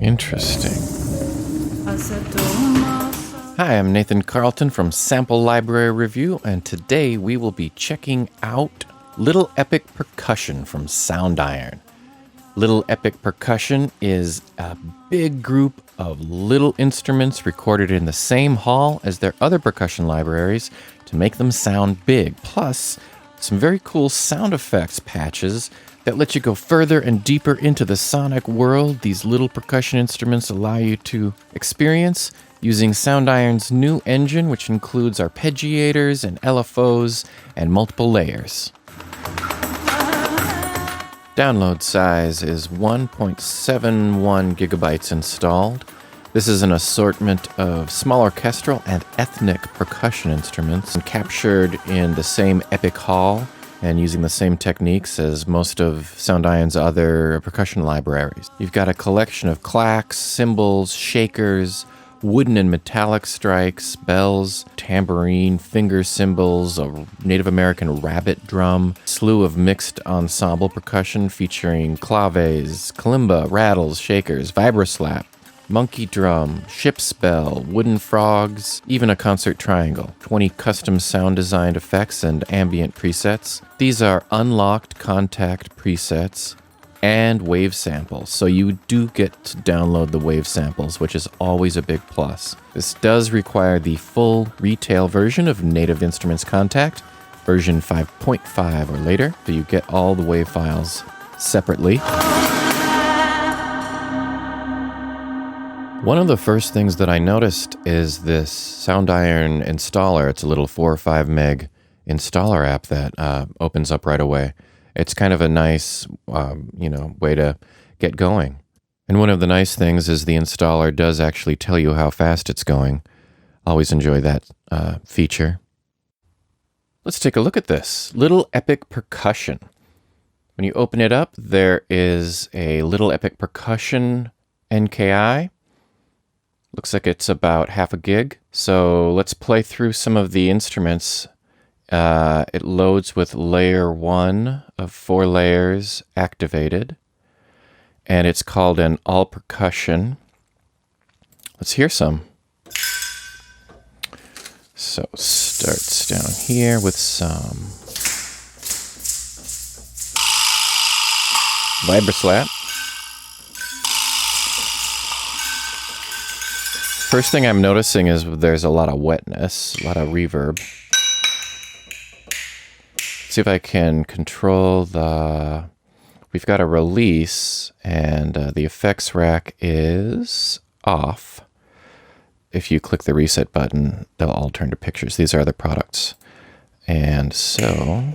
Interesting. Hi, I'm Nathan Carlton from Sample Library Review, and today we will be checking out Little Epic Percussion from Soundiron. Little Epic Percussion is a big group of little instruments recorded in the same hall as their other percussion libraries to make them sound big, plus some very cool sound effects patches that let you go further and deeper into the sonic world these little percussion instruments allow you to experience using Soundiron's new engine, which includes arpeggiators and LFOs and multiple layers. Download size is 1.71 gigabytes installed. This is an assortment of small orchestral and ethnic percussion instruments captured in the same epic hall and using the same techniques as most of Soundiron's other percussion libraries. You've got a collection of clacks, cymbals, shakers, wooden and metallic strikes, bells, tambourine, finger cymbals, a Native American rabbit drum, slew of mixed ensemble percussion featuring claves, kalimba, rattles, shakers, vibraslap, monkey drum, ship's bell, wooden frogs, even a concert triangle, 20 custom sound designed effects and ambient presets. These are unlocked contact presets and wave samples, so you do get to download the wave samples, which is always a big plus. This does require the full retail version of Native Instruments Contact, version 5.5 or later, so you get all the wave files separately. One of the first things that I noticed is this Soundiron installer. It's a little 4 or 5 meg installer app that opens up right away. It's kind of a nice, way to get going. And one of the nice things is the installer does actually tell you how fast it's going. Always enjoy that feature. Let's take a look at this. Little Epic Percussion. When you open it up, there is a Little Epic Percussion NKI. Looks like it's about half a gig. So let's play through some of the instruments. It loads with layer 1 of 4 layers activated. And it's called an all percussion. Let's hear some. So starts down here with some vibraslap. First thing I'm noticing is there's a lot of wetness, a lot of reverb. See if I can control the... We've got a release, and the effects rack is off. If you click the reset button, they'll all turn to pictures. These are other products. And so...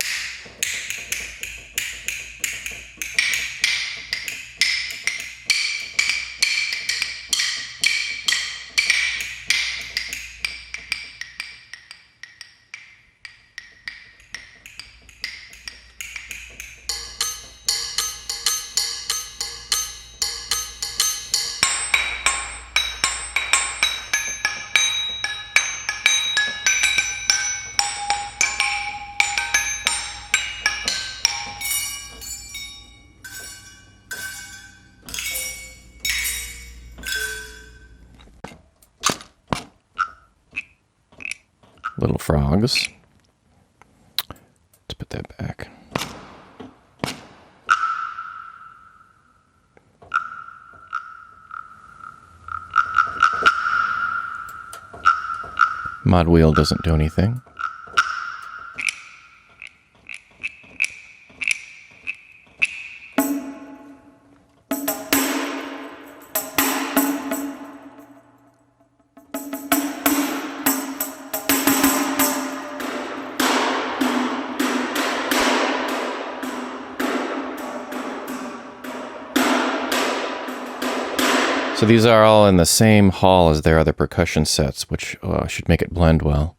little frogs. Let's put that back. Mod wheel doesn't do anything. So these are all in the same hall as their other percussion sets, which should make it blend well.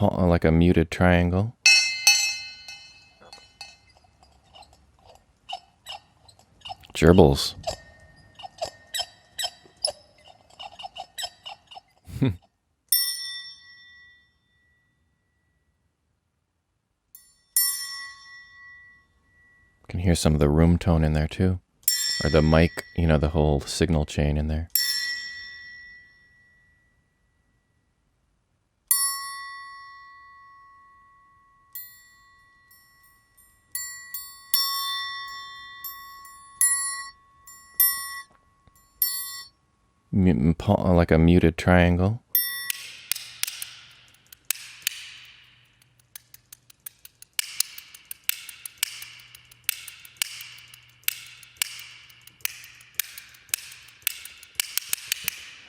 Like a muted triangle. Gerbils. Can hear some of the room tone in there too. Or the mic, you know, the whole signal chain in there. Like a muted triangle.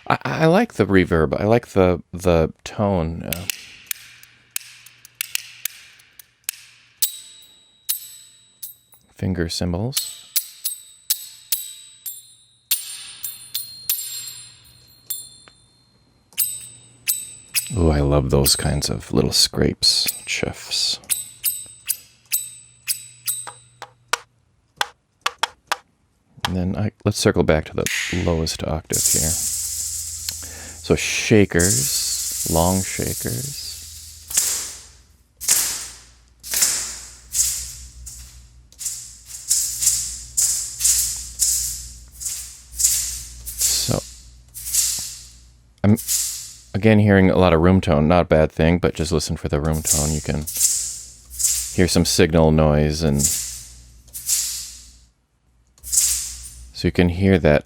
I like the reverb. I like the tone. Finger cymbals. Ooh, I love those kinds of little scrapes, chuffs. And then let's circle back to the lowest octave here. So shakers, long shakers. So I'm again hearing a lot of room tone, not a bad thing, but just listen for the room tone. You can hear some signal noise, and so you can hear that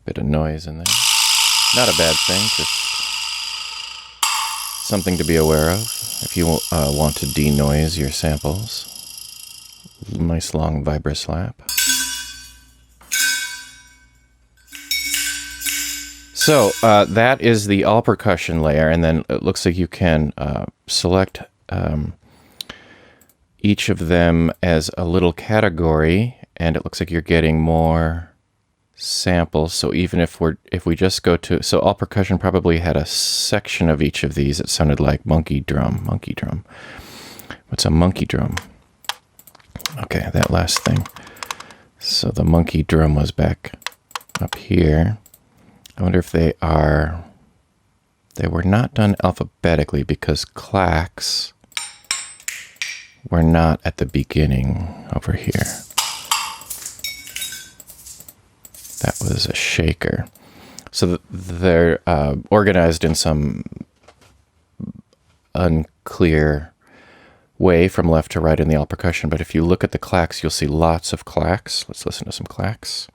bit of noise in there. Not a bad thing, just something to be aware of if you want to denoise your samples. Nice long vibroslap. So that is the all percussion layer, and then it looks like you can select each of them as a little category, and it looks like you're getting more samples. So even if we just go to, so all percussion probably had a section of each of these. It sounded like monkey drum. What's a monkey drum? Okay, that last thing. So the monkey drum was back up here. I wonder if they were not done alphabetically because clacks were not at the beginning over here. That was a shaker. So they're organized in some unclear way from left to right in the all percussion. But if you look at the clacks, you'll see lots of clacks. Let's listen to some clacks.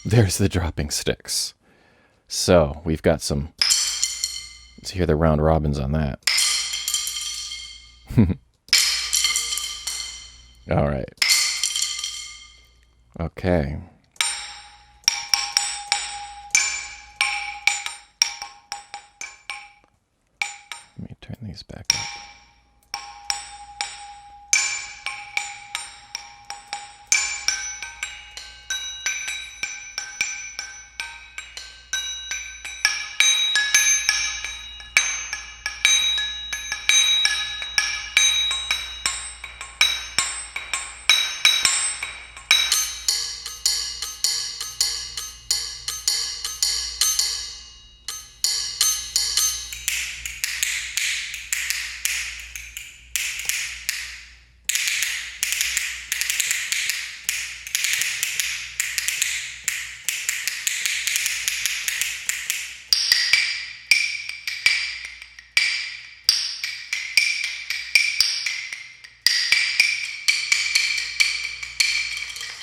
There's the dropping sticks. So we've got some, let's hear the round robins on that. All right. Okay. Let me turn these back up.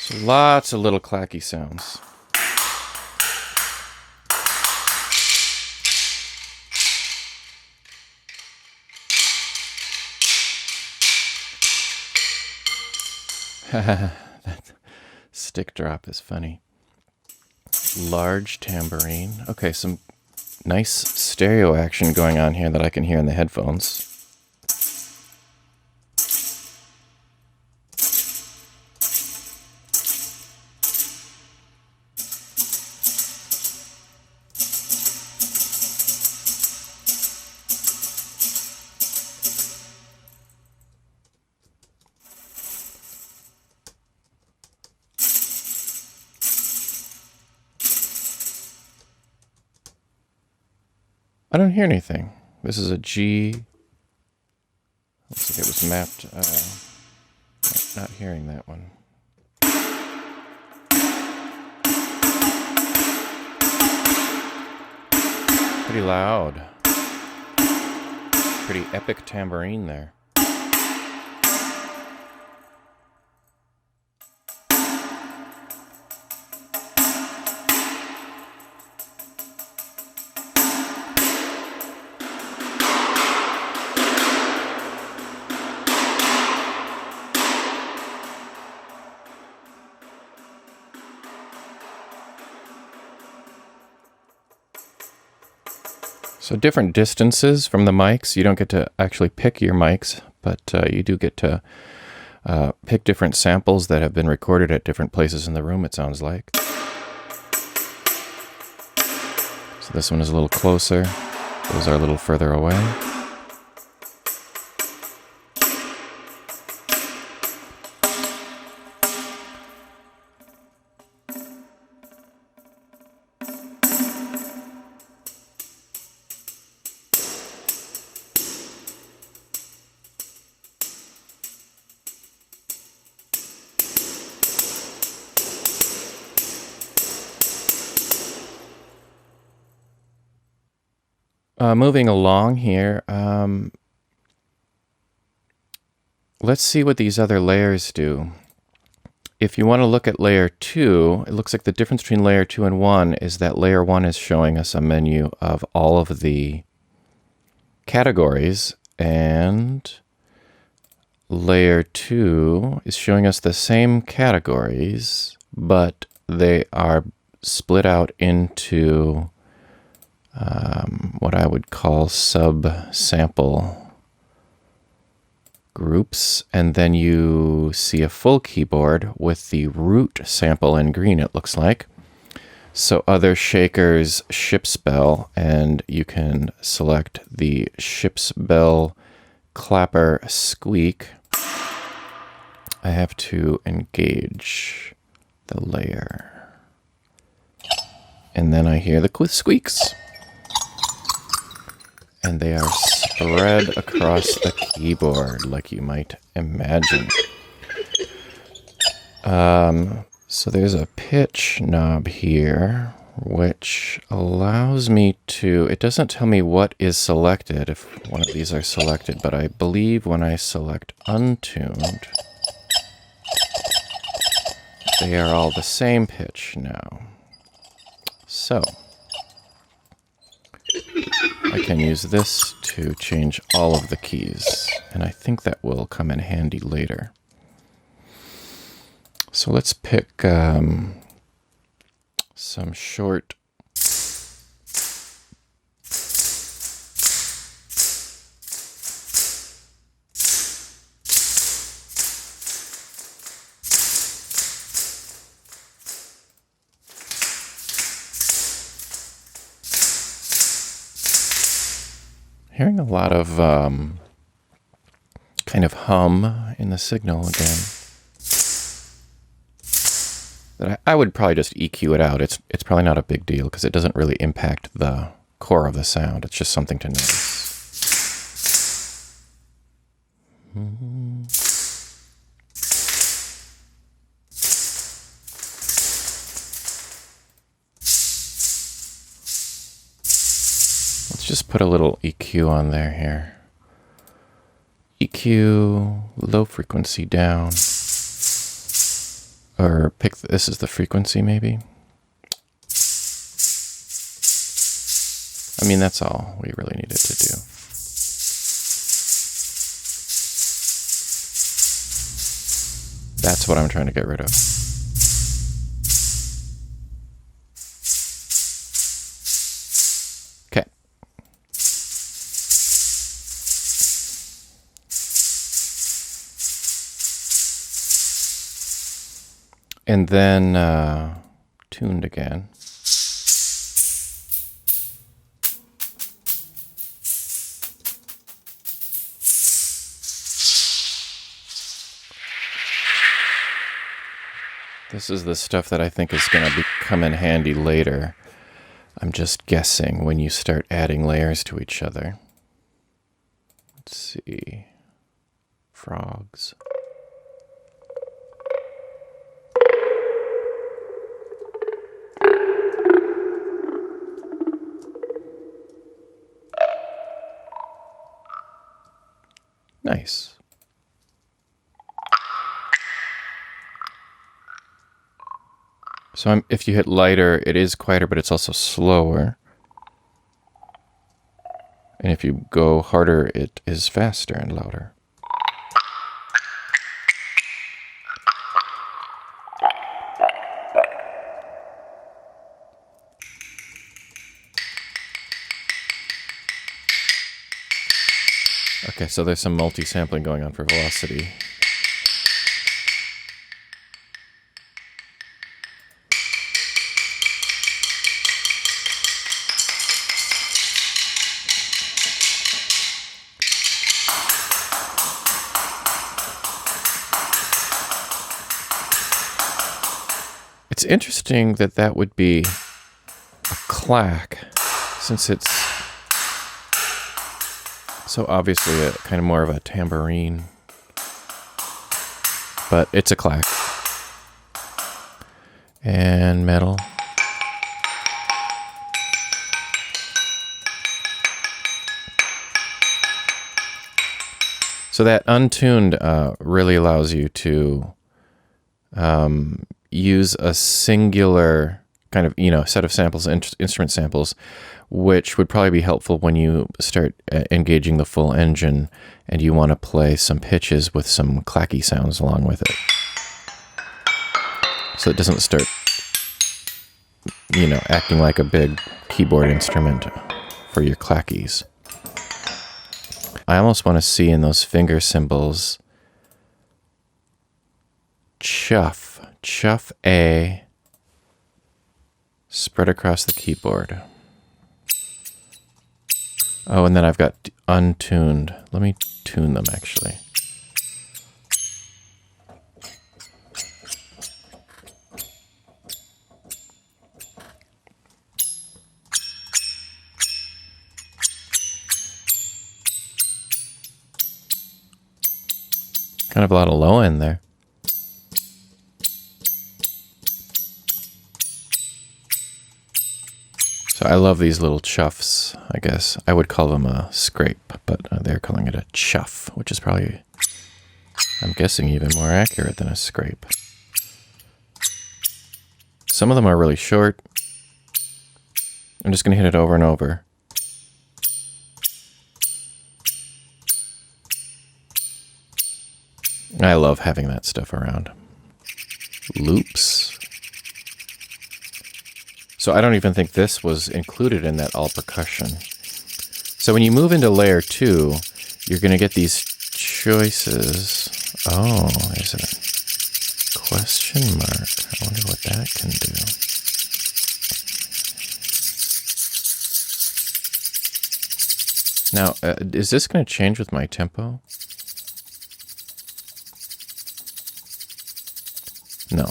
So lots of little clacky sounds. That stick drop is funny. Large tambourine. Okay, some nice stereo action going on here that I can hear in the headphones. I don't hear anything. This is a G. Looks like it was mapped. Not hearing that one. Pretty loud. Pretty epic tambourine there. So different distances from the mics. You don't get to actually pick your mics, but you do get to pick different samples that have been recorded at different places in the room, it sounds like. So this one is a little closer. Those are a little further away. Moving along here, let's see what these other layers do. If you want to look at layer 2, it looks like the difference between layer 2 and 1 is that layer 1 is showing us a menu of all of the categories, and layer 2 is showing us the same categories, but they are split out into what I would call sub-sample groups, and then you see a full keyboard with the root sample in green, it looks like. So other shakers, ship's bell, and you can select the ship's bell clapper squeak. I have to engage the layer, and then I hear the squeaks. And they are spread across the keyboard, like you might imagine. So there's a pitch knob here, which allows me to... It doesn't tell me what is selected, if one of these are selected, but I believe when I select untuned, they are all the same pitch now. So I can use this to change all of the keys, and I think that will come in handy later. So let's pick some short hearing a lot of kind of hum in the signal again. But I would probably just EQ it out. It's probably not a big deal because it doesn't really impact the core of the sound. It's just something to notice. Let's just put a little EQ on there here. EQ, low frequency down. Or pick, this is the frequency maybe. I mean, that's all we really needed to do. That's what I'm trying to get rid of. Okay. And then tuned again. This is the stuff that I think is going to come in handy later. I'm just guessing when you start adding layers to each other. Let's see. Frogs. Nice. So if you hit lighter, it is quieter, but it's also slower. And if you go harder, it is faster and louder. Okay, so there's some multi-sampling going on for velocity. It's interesting that that would be a clack, since it's so obviously a kind of more of a tambourine, but it's a clack. And metal. So that untuned really allows you to use a singular kind of, set of samples, instrument samples, which would probably be helpful when you start engaging the full engine and you want to play some pitches with some clacky sounds along with it. So it doesn't start, acting like a big keyboard instrument for your clackies. I almost want to see in those finger symbols Chuff A spread across the keyboard. Oh, and then I've got untuned. Let me tune them actually. Kind of a lot of low end there. So I love these little chuffs, I guess. I would call them a scrape, but they're calling it a chuff, which is probably, I'm guessing, even more accurate than a scrape. Some of them are really short. I'm just going to hit it over and over. I love having that stuff around. Loops. So I don't even think this was included in that all percussion. So when you move into layer 2, you're going to get these choices. Oh, there's a question mark. I wonder what that can do. Now, is this going to change with my tempo? No.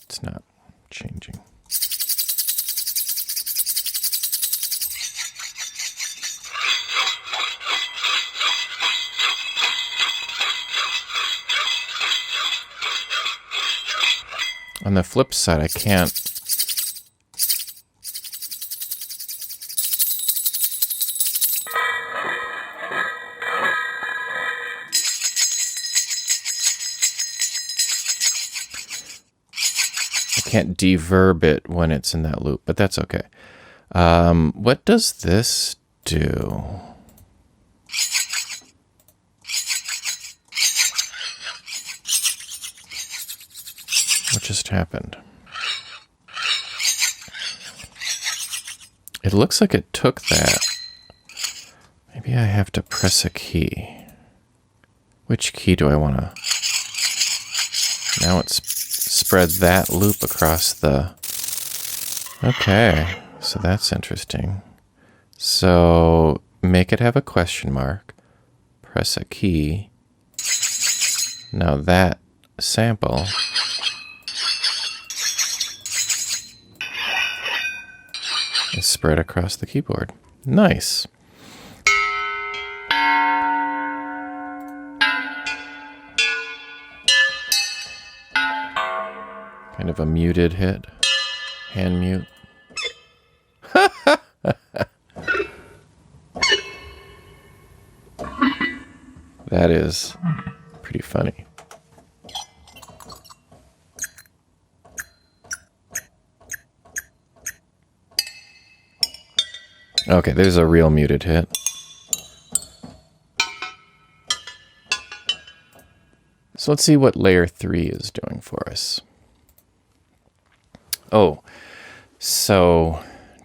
It's not changing. On the flip side, I can't. Can't deverb it when it's in that loop, but that's okay. What does this do? What just happened? It looks like it took that. Maybe I have to press a key. Which key do I want to? Now it's spread that loop across the... Okay, so that's interesting. So make it have a question mark. Press a key. Now that sample is spread across the keyboard. Nice. Kind of a muted hit. Hand mute. That is pretty funny. Okay, there's a real muted hit. So let's see what layer 3 is doing for us. Oh, so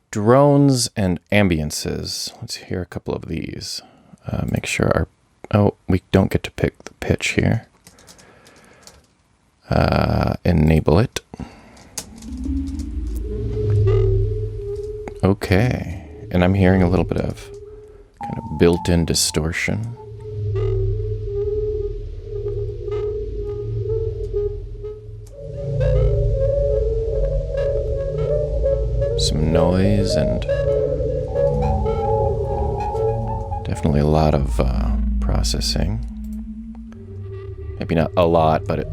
drones and ambiances. Let's hear a couple of these. Make sure our... Oh, we don't get to pick the pitch here. Enable it. Okay. And I'm hearing a little bit of kind of built-in distortion. Some noise and definitely a lot of processing. Maybe not a lot, but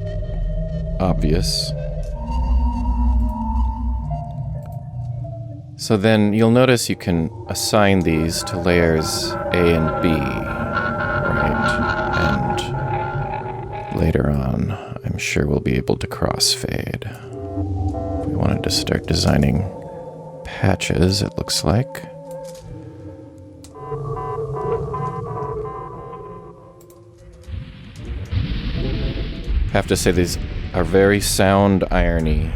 obvious. So then you'll notice you can assign these to layers A and B, right? And later on, I'm sure we'll be able to crossfade. If we wanted to start designing patches, it looks like. Have to say these are very sound irony.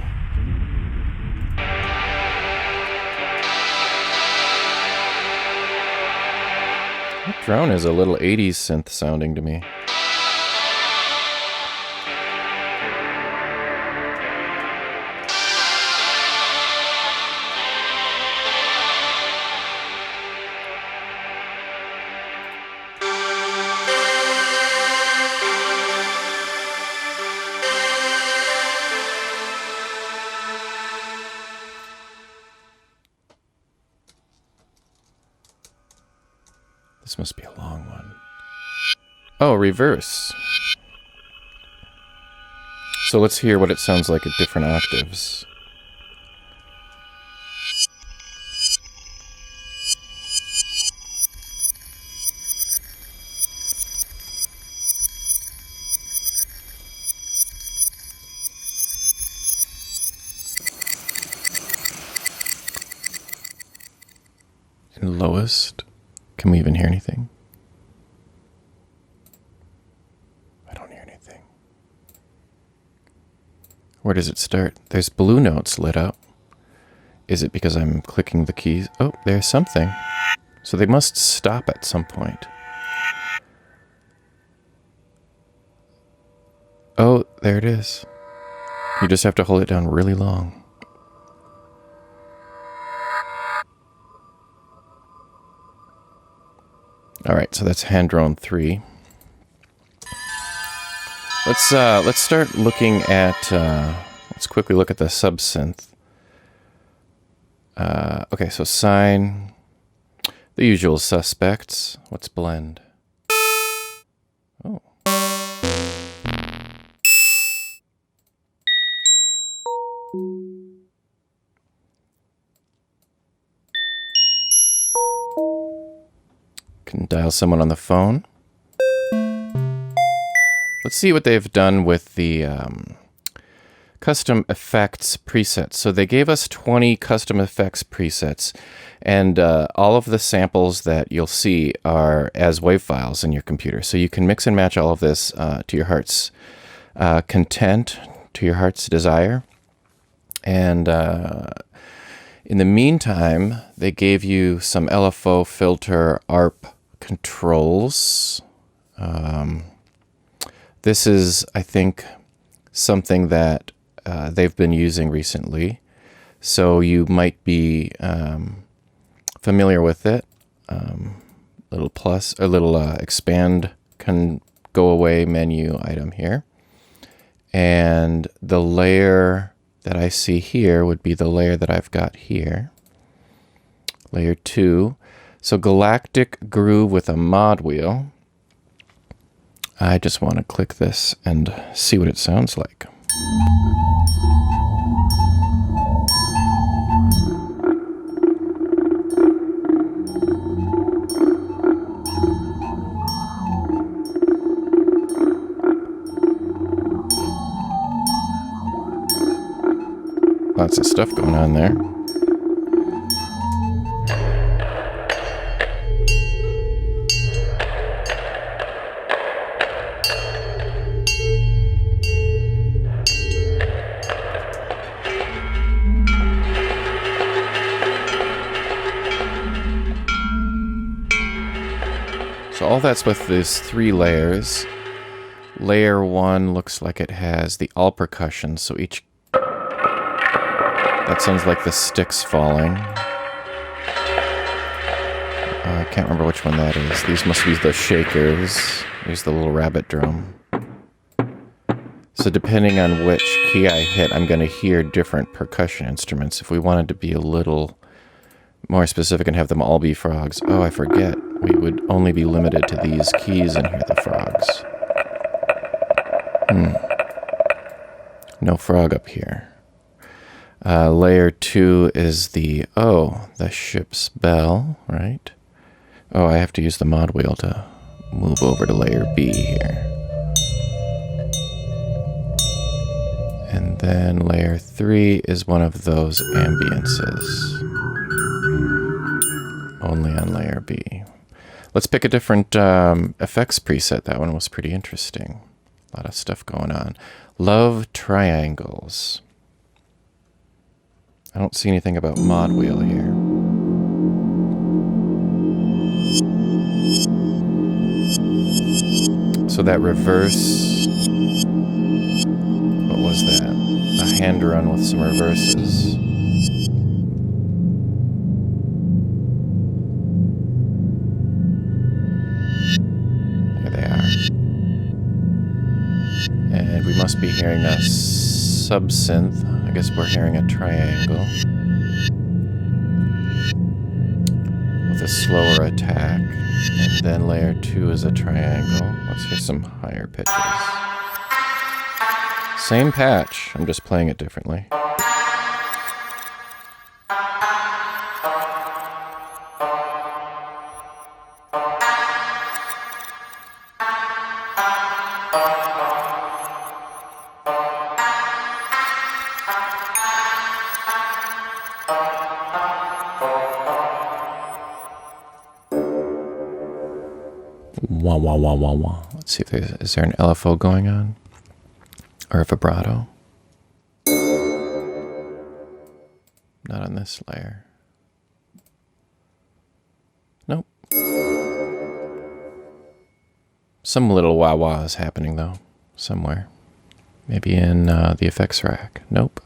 That drone is a little 80s synth sounding to me. This must be a long one. Oh, reverse. So let's hear what it sounds like at different octaves. And lowest. Can we even hear anything? I don't hear anything. Where does it start? There's blue notes lit up. Is it because I'm clicking the keys? Oh, there's something. So they must stop at some point. Oh, there it is. You just have to hold it down really long. All right, so that's hand drone 3. Let's start looking at. Let's quickly look at the subsynth. Okay, so sine, the usual suspects. What's blend? Oh. Can dial someone on the phone. Let's see what they've done with the custom effects presets. So they gave us 20 custom effects presets, and all of the samples that you'll see are as WAV files in your computer. So you can mix and match all of this to your heart's content, to your heart's desire. And in the meantime, they gave you some LFO filter ARP controls. This is, I think, something that they've been using recently, so you might be familiar with it. Little plus, or little expand can go away menu item here, and the layer that I see here would be the layer that I've got here. Layer 2. So galactic groove with a mod wheel. I just want to click this and see what it sounds like. Lots of stuff going on there. So all that's with these 3 layers. Layer 1 looks like it has the all percussion, so each... That sounds like the sticks falling. I can't remember which one that is. These must be the shakers. Here's the little rabbit drum. So depending on which key I hit, I'm going to hear different percussion instruments. If we wanted to be a little more specific and have them all be frogs. Oh, I forget. We would only be limited to these keys and hear the frogs. No frog up here. Layer 2 is the ship's bell, right? Oh, I have to use the mod wheel to move over to layer B here. And then layer 3 is one of those ambiences. Only on layer B. Let's pick a different effects preset. That one was pretty interesting. A lot of stuff going on. Love triangles. I don't see anything about mod wheel here. So that reverse... What was that? A hand run with some reverses. There they are. And we must be hearing a sub-synth. I guess we're hearing a triangle. With a slower attack. And then layer 2 is a triangle. Let's hear some higher pitches. Same patch, I'm just playing it differently. Wah, wah, wah, wah, wah. Let's see if is there an LFO going on? Or a vibrato? Not on this layer. Nope. Some little wah-wah is happening, though. Somewhere. Maybe in the effects rack. Nope.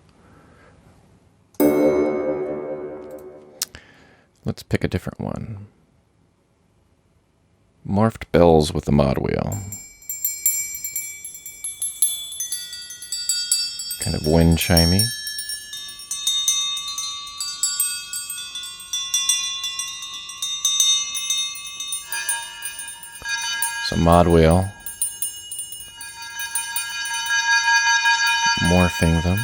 Let's pick a different one. Morphed bells with the mod wheel. Kind of wind chimey. So mod wheel. Morphing them.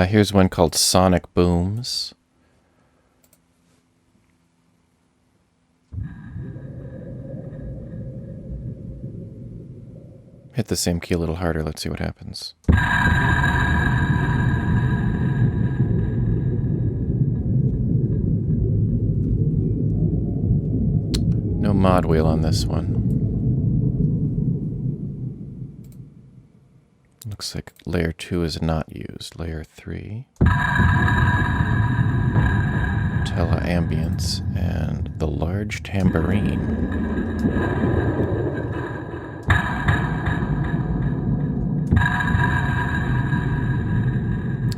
Here's one called Sonic Booms. Hit the same key a little harder. Let's see what happens. No mod wheel on this one. Looks like layer 2 is not used. Layer 3. Ambience and the large tambourine.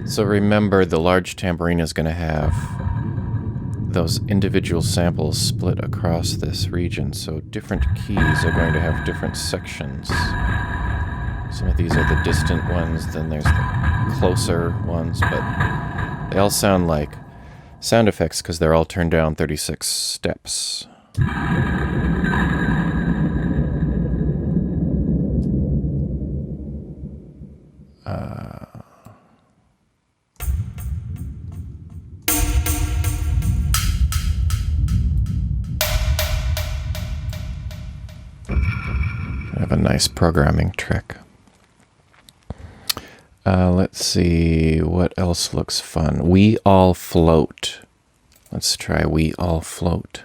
So So remember, the large tambourine is going to have those individual samples split across this region, so different keys are going to have different sections. Some of these are the distant ones, then there's the closer ones, but they all sound like sound effects because they're all turned down 36 steps. I have a nice programming trick. Let's see, what else looks fun? We All Float. Let's try We All Float.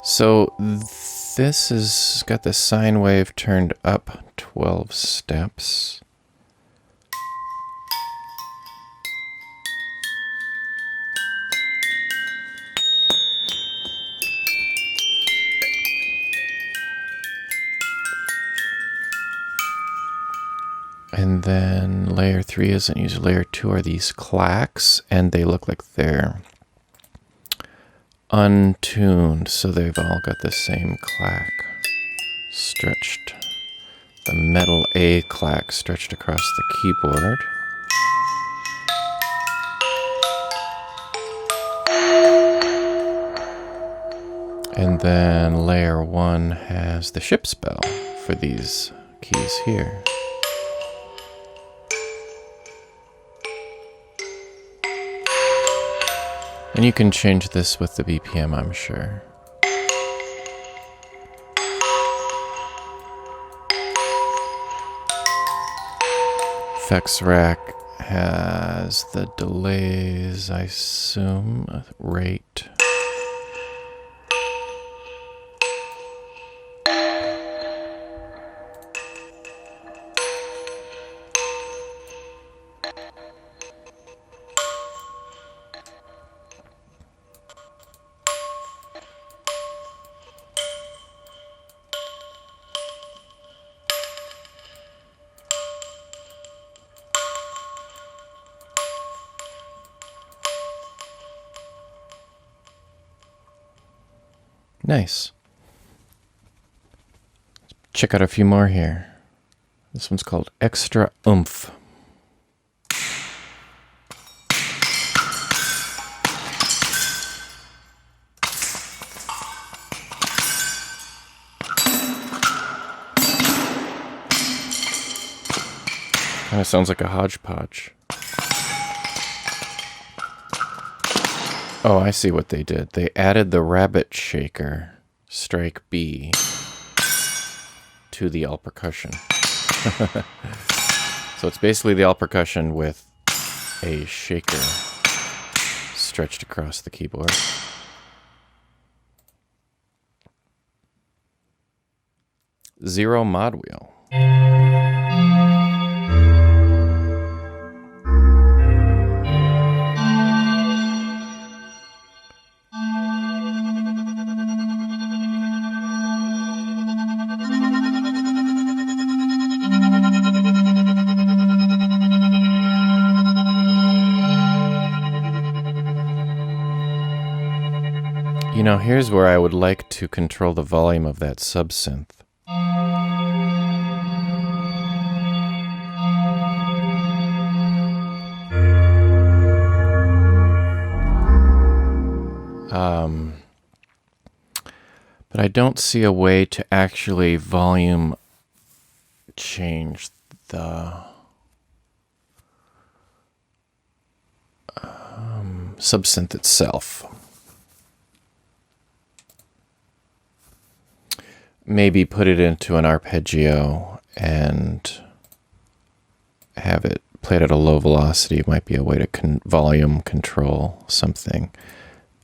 So this has got the sine wave turned up 12 steps. And then layer 3 isn't used. Layer 2 are these clacks, and they look like they're untuned, so they've all got the same clack stretched. The metal A clack stretched across the keyboard. And then layer 1 has the ship spell for these keys here. And you can change this with the BPM, I'm sure. Effects rack has the delays, I assume, rate. Nice. Check out a few more here. This one's called Extra Oomph. Kind of sounds like a hodgepodge. Oh, I see what they did. They added the rabbit shaker, strike B, to the all percussion. So it's basically the all percussion with a shaker stretched across the keyboard. Zero mod wheel. You know, here's where I would like to control the volume of that subsynth. But I don't see a way to actually volume change the subsynth itself. Maybe put it into an arpeggio and have it play it at a low velocity might be a way to volume control something.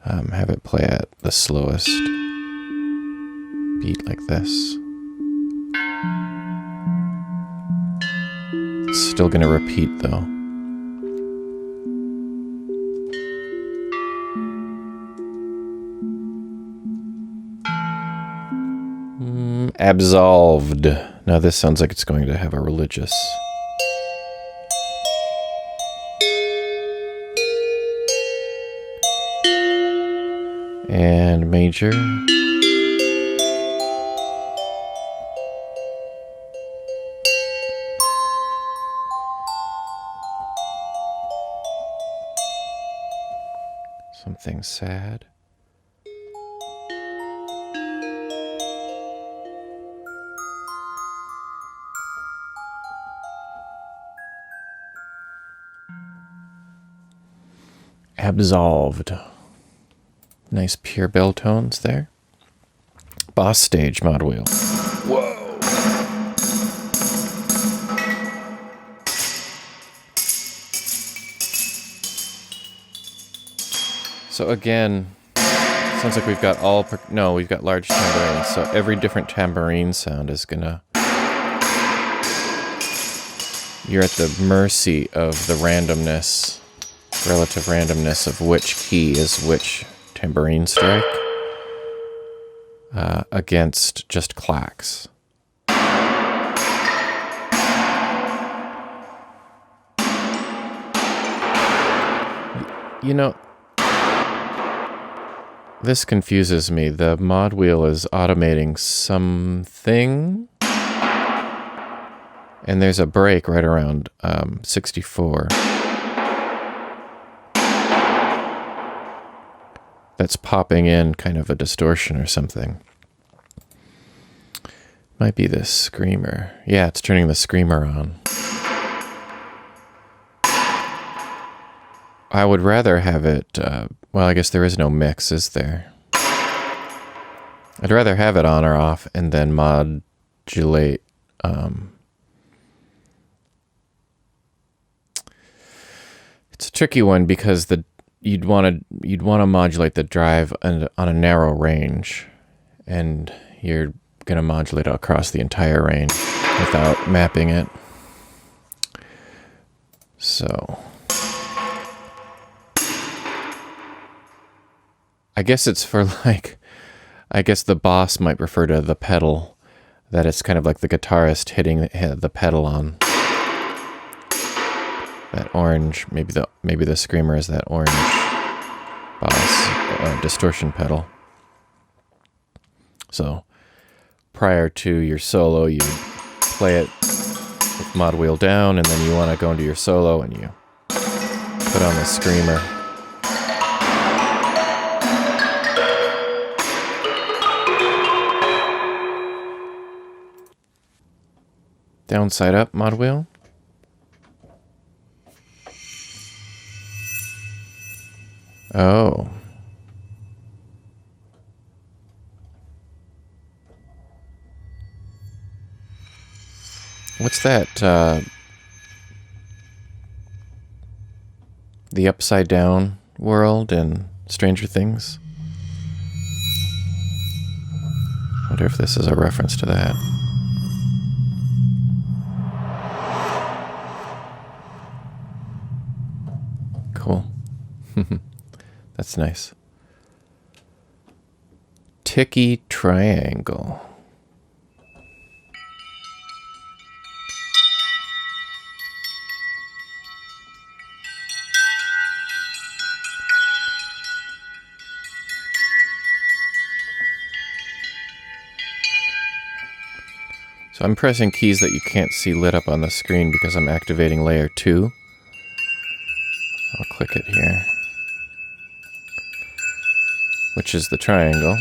Have it play at the slowest beat like this. It's still going to repeat though. Absolved. Now this sounds like it's going to have a religious. And major. Something sad. Absolved. Nice pure bell tones there. Boss stage mod wheel. Whoa. So again, sounds like we've got we've got large tambourines. So every different tambourine sound is gonna, you're at the mercy of the randomness, relative randomness of which key is which tambourine strike against just clacks. You know, this confuses me. The mod wheel is automating something, and there's a break right around 64. That's popping in kind of a distortion or something. Might be this screamer. Yeah, it's turning the screamer on. I would rather have it, well, I guess there is no mix, is there? I'd rather have it on or off and then modulate. It's a tricky one because you'd want to modulate the drive on a narrow range, and you're going to modulate across the entire range without mapping it. So I guess it's for I guess the boss might refer to the pedal, that it's kind of like the guitarist hitting the pedal on that orange. Maybe the screamer is that orange boss distortion pedal. So prior to your solo, you play it with mod wheel down, and then you want to go into your solo and you put on the screamer. Down, side up, mod wheel. Oh. What's that? The upside down world in Stranger Things? Wonder if this is a reference to that. Cool. That's nice. Ticky triangle. So I'm pressing keys that you can't see lit up on the screen because I'm activating layer 2. I'll click it here, which is the triangle.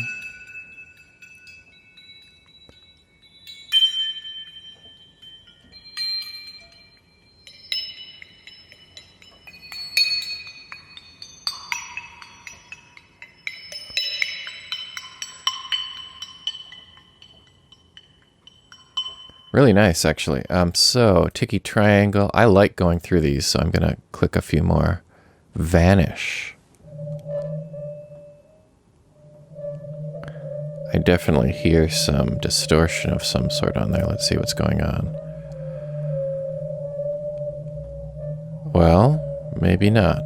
Really nice, actually. So, Tiki Triangle. I like going through these, so I'm going to click a few more. Vanish. I definitely hear some distortion of some sort on there. Let's see what's going on. Well, maybe not.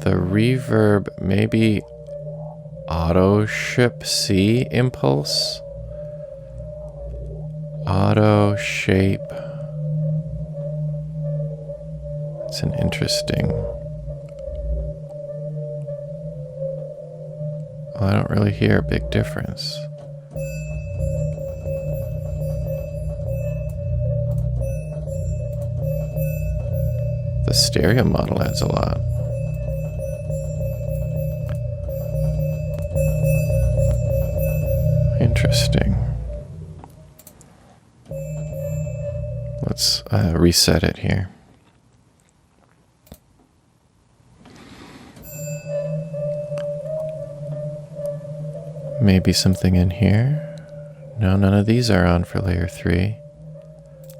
The reverb, maybe auto ship C impulse? Auto shape. It's an interesting... Well, I don't really hear a big difference. The stereo model adds a lot. Interesting. Let's reset it here. Maybe something in here. No, none of these are on for layer 3.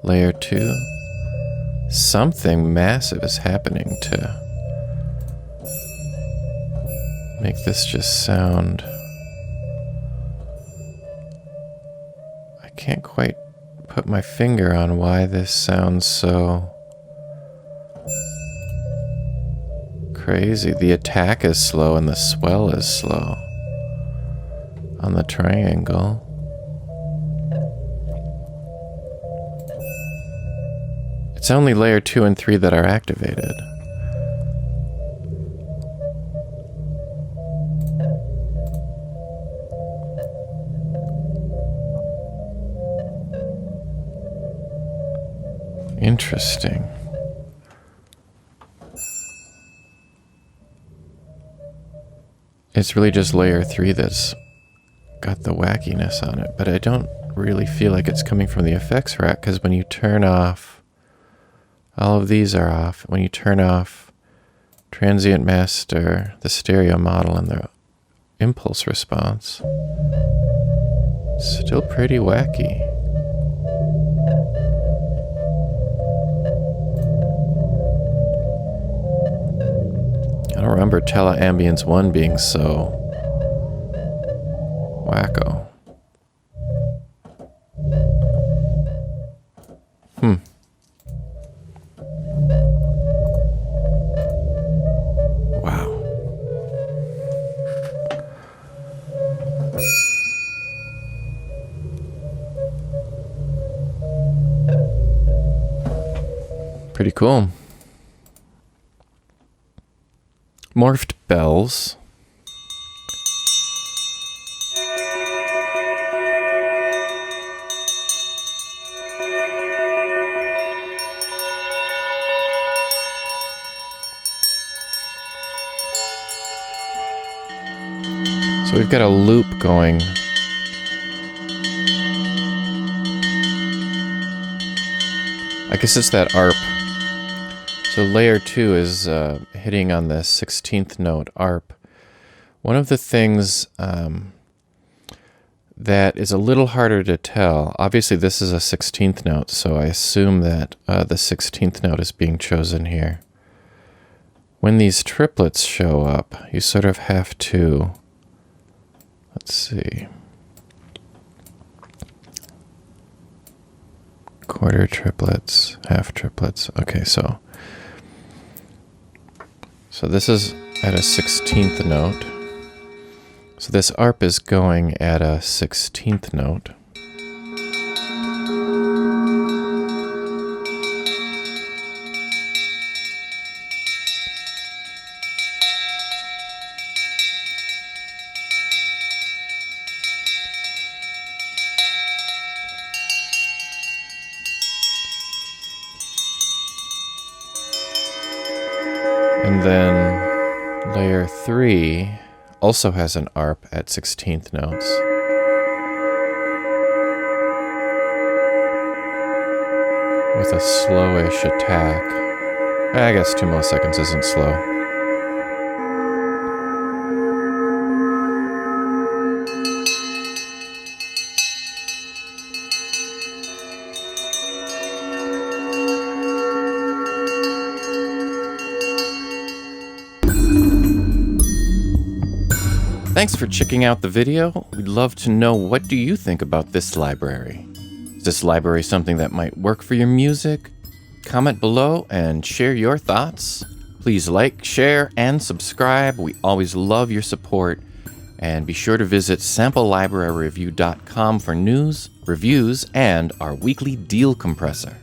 Layer 2. Something massive is happening to make this just sound... I can't quite put my finger on why this sounds so crazy. The attack is slow and the swell is slow on the triangle. It's only layer 2 and 3 that are activated. Interesting. It's really just layer 3 that's got the wackiness on it, but I don't really feel like it's coming from the effects rack, because when you turn off, all of these are off. When you turn off Transient Master, the stereo model, and the impulse response, it's still pretty wacky. I don't remember Ambience 1 being so wacko. Wow. Pretty cool. Morphed bells. So we've got a loop going. I guess it's that ARP. So layer 2 is hitting on the 16th note ARP. One of the things that is a little harder to tell, obviously this is a 16th note, so I assume that the 16th note is being chosen here. When these triplets show up, you sort of have to, let's see, quarter triplets, half triplets. Okay, so this is at a 16th note. So this ARP is going at a 16th note. And then layer 3 also has an ARP at 16th notes. With a slowish attack. I guess 2 milliseconds isn't slow. Thanks for checking out the video. We'd love to know, what do you think about this library? Is this library something that might work for your music? Comment below and share your thoughts. Please like, share, and subscribe. We always love your support. And be sure to visit samplelibraryreview.com for news, reviews, and our weekly deal compressor.